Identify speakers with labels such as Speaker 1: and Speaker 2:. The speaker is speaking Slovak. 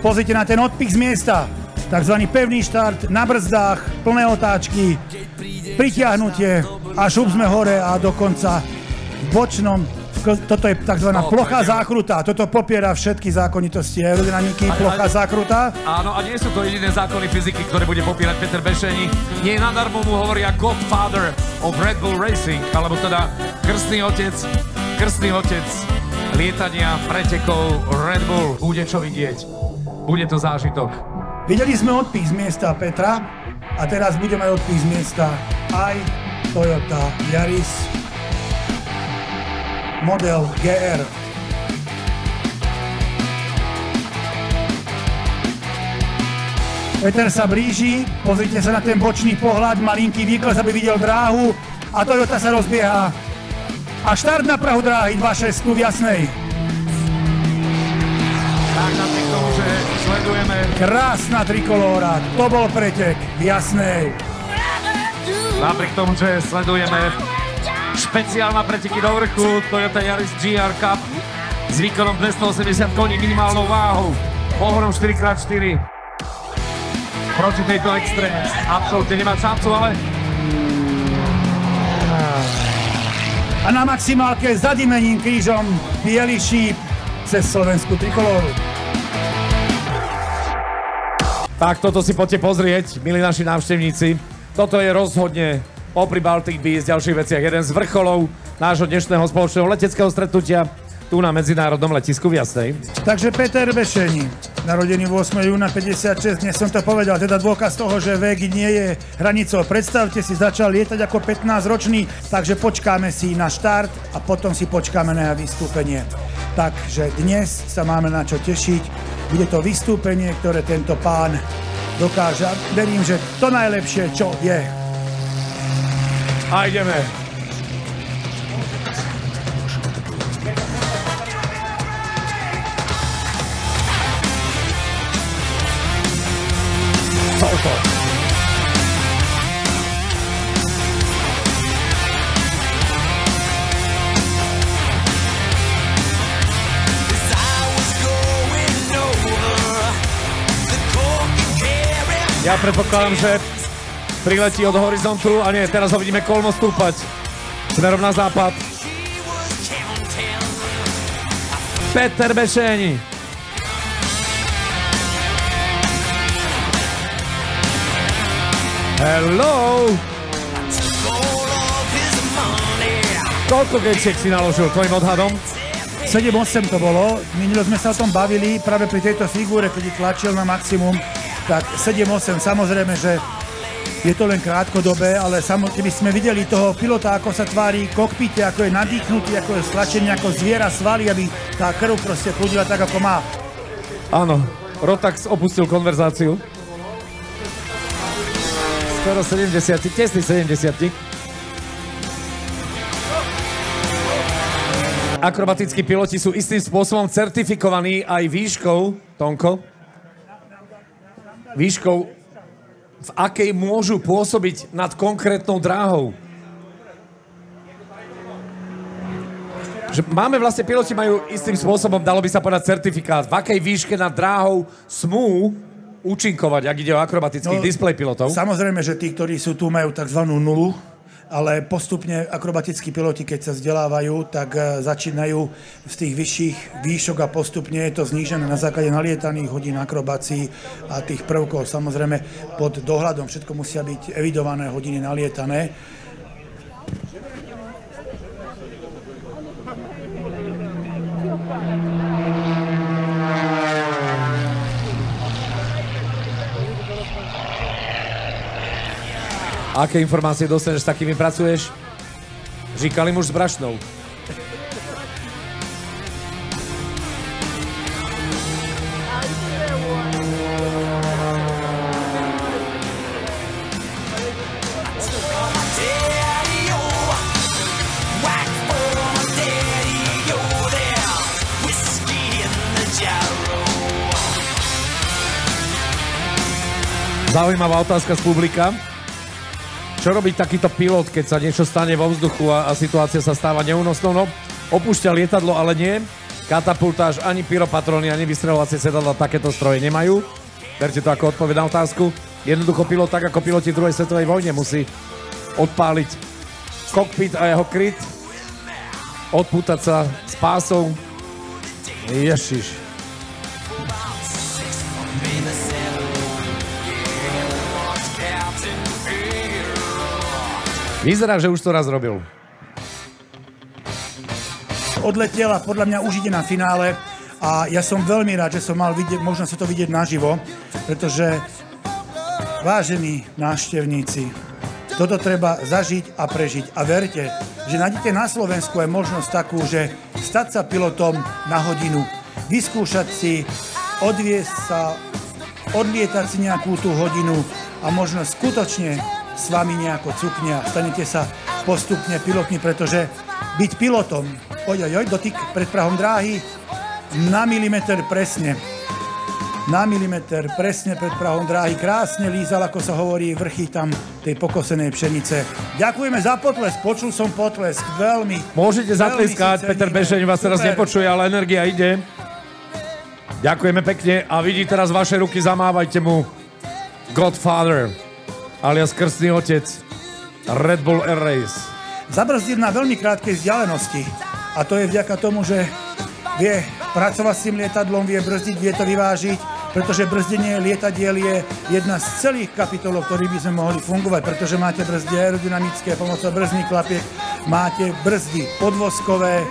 Speaker 1: Pozrite na ten odpich z miesta. Takzvaný pevný štart na brzdách, plné otáčky, pritiahnutie a šup sme hore a dokonca v bočnom. Toto je takzvaná plochá zákruta. Toto popiera všetky zákonitosti aerodynamiky, plochá zákruta.
Speaker 2: Áno, a nie sú to jediné zákony fyziky, ktoré bude popierať Peter Bešeni. Nie nadarmo mu hovoria Godfather of Red Bull Racing, alebo teda krstný otec lietania pretekov Red Bull. Bude čo vidieť. Bude to zážitok.
Speaker 1: Videli sme odpich z miesta Petra a teraz budeme odpich z miesta aj Toyota Yaris model GR. Peter sa blíži, pozrite sa na ten bočný pohľad, malinký výkles, aby videl dráhu a Toyota sa rozbieha. A štart na prahu dráhy 2.6 v Jasnej.
Speaker 2: Tak napriek tomu, že sledujeme...
Speaker 1: Krásna trikolóra, to bol pretek v Jasnej.
Speaker 2: Napriek tomu, že sledujeme špeciálna preteky do vrchu Toyota Yaris GR Cup s výkonom 280 koní, minimálnou váhou, pohonom 4x4. Proti tejto extréme absolútne nemá šancu, ale...
Speaker 1: A na maximálke za dimením krížom biely šíp cez slovenskú trikolóru.
Speaker 2: Tak toto si poďte pozrieť, milí naši návštevníci. Toto je rozhodne popri Baltic Beast, ďalších veciach jeden z vrcholov nášho dnešného spoločného leteckého stretnutia tu na medzinárodnom letisku v Jasnej.
Speaker 1: Takže Peter Bešeni, narodený 8. júna 56, dnes som to povedal, teda dôkaz toho, že vek nie je hranicou. Predstavte si, začal lietať ako 15-ročný, takže počkáme si na štart a potom si počkáme na vystúpenie. Takže dnes sa máme na čo tešiť. Bude to vystúpenie, ktoré tento pán dokáže. Verím, že to najlepšie, čo je.
Speaker 2: A ideme.
Speaker 1: Toľko.
Speaker 2: Ja predpokladám, že priletí od horizontu a nie, teraz ho vidíme kolmo stúpať smerom na západ. Peter Bešeni. Hello! Koľko gejčiek si naložil tvojim odhadom?
Speaker 1: 7-8 to bolo. Minulo sme sa o tom bavili práve pri tejto figúre, keď tlačil na maximum. Tak 7-8, samozrejme, že je to len krátkodobé, ale keby sme videli toho pilota, ako sa tvári v kokpite, ako je nadýchnutý, ako je stlačený ako zviera svaly, aby tá krv proste prúdila tak, ako má.
Speaker 2: Áno, Rotax opustil konverzáciu. Skoro 70, tesný 70. Akrobatickí piloti sú istým spôsobom certifikovaní aj výškou, Tonko, výškou, v akej môžu pôsobiť nad konkrétnou dráhou. Že máme vlastne, piloti majú istým spôsobom, dalo by sa povedať, certifikát, v akej výške nad dráhou smú účinkovať, ak ide o akrobatických display pilotov.
Speaker 1: Samozrejme, že tí, ktorí sú tu, majú takzvanú nulu, ale postupne akrobatickí piloti, keď sa vzdelávajú, tak začínajú z tých vyšších výšok a postupne je to znížené na základe nalietaných hodín akrobácií a tých prvkov. Samozrejme, pod dohľadom všetko musia byť evidované hodiny nalietané.
Speaker 2: Aké informácie dostaneš, s takými pracuješ? Říkali muž s brašnou. Zaujímavá otázka z publika. Čo robí takýto pilot, keď sa niečo stane vo vzduchu a situácia sa stáva neúnosnou? No, opúšťa lietadlo, ale nie.
Speaker 3: katapultáž, ani pyropatróny, ani vystreľovacie sedadla takéto stroje nemajú. Berte to ako odpoveď na otázku. Jednoducho pilot, tak ako piloti v druhej svetovej vojne, musí odpáliť kokpit a jeho kryt, odpútať sa s pásou. Ježiš. Vyzerá, že už to raz robil.
Speaker 1: Odletiela, podľa mňa už ide na finále a ja som veľmi rád, že som mal možnosť sa to vidieť naživo, pretože vážení návštevníci, toto treba zažiť a prežiť. A verte, že nájdete na Slovensku aj možnosť takú, že stať sa pilotom na hodinu, vyskúšať si, odviesť sa, odlietať si nejakú tú hodinu a možno skutočne s vami nejako cukne a stanete sa postupne pilotmi, pretože byť pilotom, dotyk pred prahom dráhy, na milimeter presne. Na milimeter presne pred prahom dráhy. Krásne lízal, ako sa hovorí, vrchy tam tej pokosenej pšenice. Ďakujeme za potlesk, počul som potlesk, veľmi.
Speaker 3: Môžete zatleskať, Peter Bešeň vás teraz nepočuje, ale energia ide. Ďakujeme pekne a vidí teraz vaše ruky, zamávajte mu. Godfather, alias krstný otec, Red Bull Air Race.
Speaker 1: Zabrzdil na veľmi krátkej vzdialenosti a to je vďaka tomu, že vie pracovať s tým lietadlom, vie brzdiť, vie to vyvážiť, pretože brzdenie lietadiel je jedna z celých kapitolov, ktorých by sme mohli fungovať, pretože máte brzdy aerodynamické, pomocou brzdných klapiek máte brzdy podvozkové.